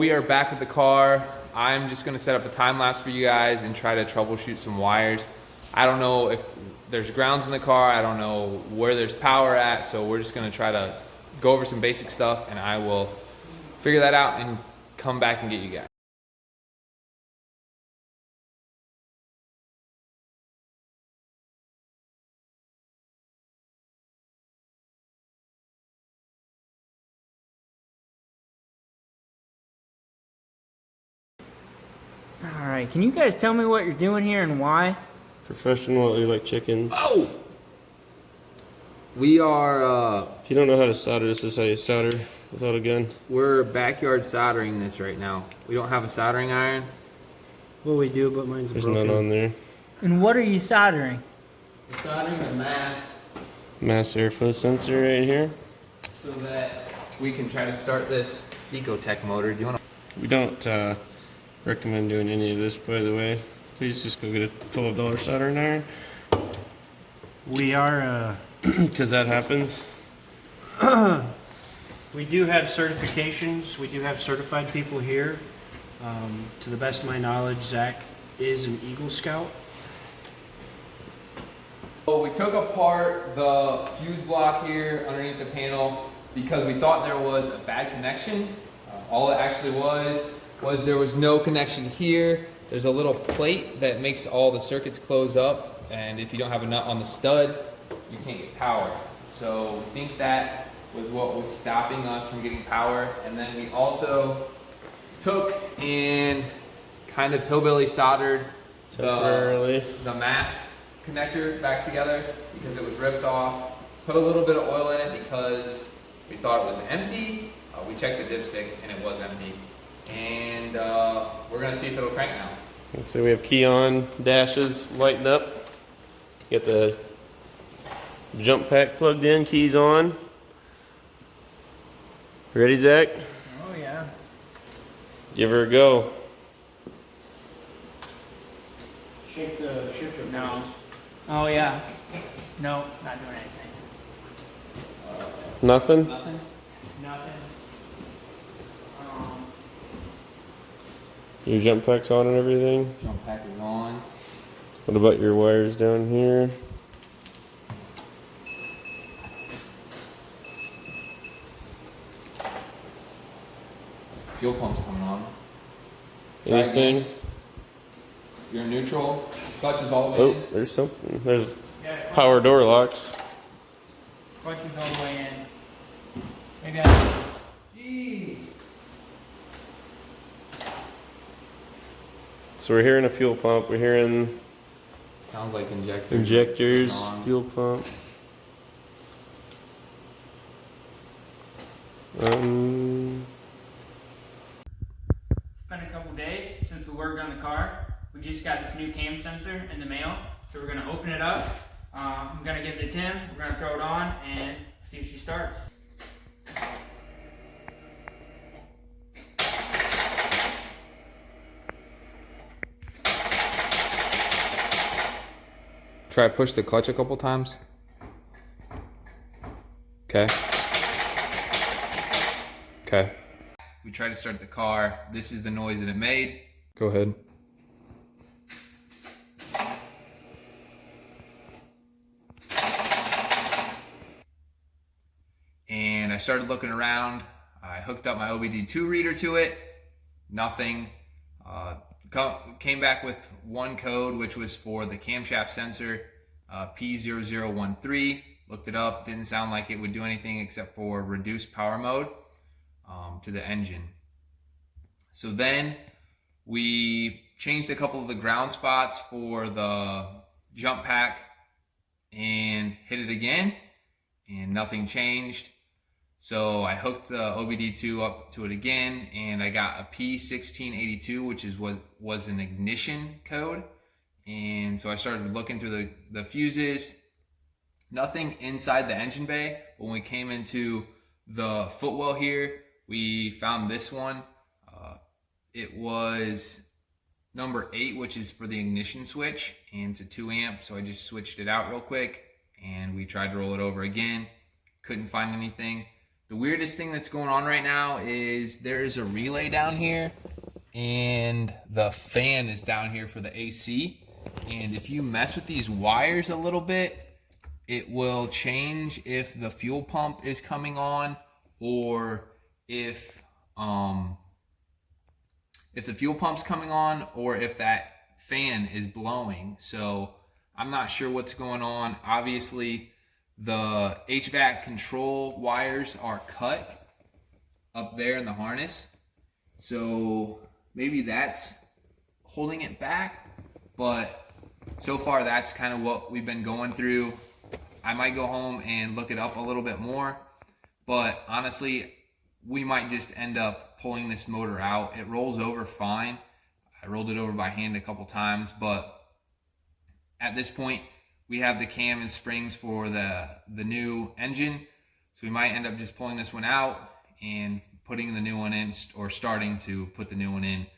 we are back with the car. I'm just gonna set up a time lapse for you guys and try to troubleshoot some wires. I don't know if there's grounds in the car. I don't know where there's power at. So we're just gonna try to go over some basic stuff and I will figure that out and come back and get you guys. Alright, can you guys tell me what you're doing here and why? Professional, you like chickens. Oh! We are, If you don't know how to solder, this is how you solder without a gun. we're backyard soldering this right now. We don't have a soldering iron. Well, we do, but mine's There's broken. none on there. And what are you soldering? We're soldering the math Mass airflow sensor right here. so that we can try to start this Ecotec motor. Do you want to? We don't recommend doing any of this, by the way. Please just go get a $12 soldering iron. We are, Because that happens. we do have certifications. We do have certified people here. To the best of my knowledge, Zach is an Eagle Scout. So we took apart the fuse block here underneath the panel because we thought there was a bad connection. All it actually was there was no connection here. There's a little plate that makes all the circuits close up, and if you don't have a nut on the stud, you can't get power. So we think that was what was stopping us from getting power. And then we also took and kind of hillbilly soldered Temporarily. the math connector back together because it was ripped off. Put a little bit of oil in it because we thought it was empty. We checked the dipstick and it was empty. And we're gonna see if it'll crank now. So we have key on dashes lighting up. Get the jump pack plugged in, keys on. Ready, Zach? Oh yeah. Give her a go. Shake the No. Oh yeah. No, not doing anything. Nothing? Nothing? Nothing. Your jump pack's on and everything? Jump pack is on. What about your wires down here? Fuel pump's coming on. Try Anything? again. You're in neutral. Clutch is all the way Oh, in. there's something. There's Yeah, power door locks. Clutch is all the way in. Maybe I... Jeez. So we're hearing a fuel pump. We're hearing Sounds like injectors. injectors, On. fuel pump. It's been a couple days since we worked on the car. We just got this new cam sensor in the mail, so we're gonna open it up. I'm gonna give it to Tim. We're gonna throw it on and see if she starts. Try push the clutch a couple times. Okay. Okay. We tried to start the car. This is the noise that it made. Go ahead. And I started looking around. I hooked up my OBD2 reader to it. Nothing. Came back with one code, which was for the camshaft sensor, P0013. Looked it up, didn't sound like it would do anything except for reduce power mode to the engine. So then we changed a couple of the ground spots for the jump pack and hit it again, and nothing changed. So I hooked the OBD2 up to it again, and I got a P1682, which is what was an ignition code. And so I started looking through the fuses. Nothing inside the engine bay. When we came into the footwell here, we found this one. It was number 8, which is for the ignition switch, and it's a 2 amp. So I just switched it out real quick, and we tried to roll it over again. Couldn't find anything. The weirdest thing that's going on right now is there is a relay down here and the fan is down here for the AC. And if you mess with these wires a little bit, it will change if the fuel pump is coming on or if the fuel pump's coming on or if that fan is blowing. So I'm not sure what's going on. Obviously, the HVAC control wires are cut up there in the harness. So maybe that's holding it back. But so far, that's kind of what we've been going through. I might go home and look it up a little bit more. But honestly, we might just end up pulling this motor out. It rolls over fine. I rolled it over by hand a couple times, but at this point, we have the cam and springs for the new engine. So we might end up just pulling this one out and putting the new one in, or starting to put the new one in